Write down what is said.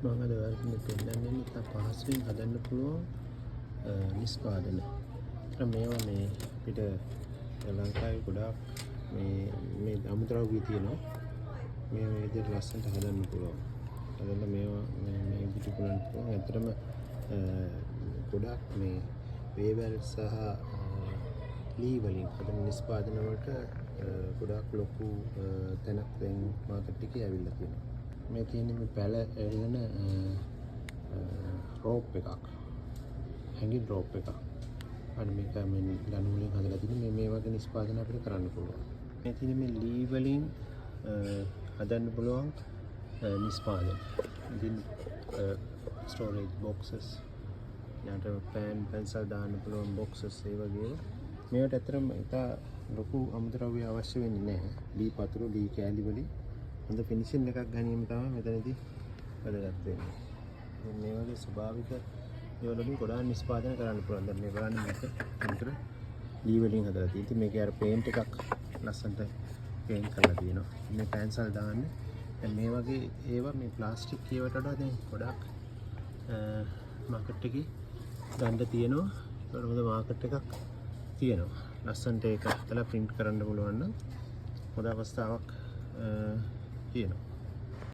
මම අද ඔයාලට පෙන්නන්නේ ඉතා පහසුවෙන් හදන්න පුළුවන් නිෂ්පාදන. මේවා මේ අපිට ලංකාවේ ගොඩාක් මේ අමුද්‍රව්‍ය තියෙනවා. මේ විදිහට ලස්සනට හදන්න පුළුවන්. හදන්න මේවා මේ විදිහට කරන්න පුළුවන්. ඇත්තටම ගොඩාක් මේ වේවැල් සහ ලී වලින් හදන නිෂ්පාදන වලට ගොඩාක් ලොකු තැනක් දැන් මාකට් එකේ ඇවිල්ලා තියෙනවා. මේ තියෙන්නේ මේ පැල එල්ලන රෝප් එකක්. හැංගින් රෝප් එකක්. අන්න මේක මේ ලණු වලින් හදලා තියෙන්නේ මේ වගේ නිෂ්පාදන අපිට කරන්න පුළුවන්. මේ තියෙන්නේ මේ ලී වලින් හදන්න පුළුවන් නිෂ්පාදන. ඉතින් ස්ටෝරේජ් බොක්සස් යාට පෑන් පෙන්සල් දාන්න පුළුවන් බොක්සස් ඒ වගේ මේවට ඇත්තටම ඉතා ලොකු අමුද්‍රව්‍ය අවශ්‍ය වෙන්නේ නැහැ. ලී පතුරු ලී කෑලි වලින් හොඳ ෆිනිෂින් එකක් ගැනීම තමයි මෙතනදී වැදගත් වෙන්නේ. මේ වගේ ස්වභාවික ඒවලින් ගොඩාක් නිෂ්පාදනය කරන්න පුළුවන්. දැන් මේ බලන්න මේක අන්තර ලී වලින් හදලා තියෙනවා. ඉතින් මේකේ අර පේන්ට් එකක් ලස්සනට පේන්ට් කරලා තියෙනවා. මේ පෙන්සල් දාන්න. දැන් මේ වගේ ඒවා මේ ප්ලාස්ටික් ඒවට වඩා දැන් ගොඩාක් මාකට් එකේ ගන්න තියෙනවා. ඒකට හොඳ මාකට් එකක් තියෙනවා. ලස්සනට ඒක හදලා print කරන්න පුළුවන් නම් හොඳ අවස්ථාවක් තියෙනවා.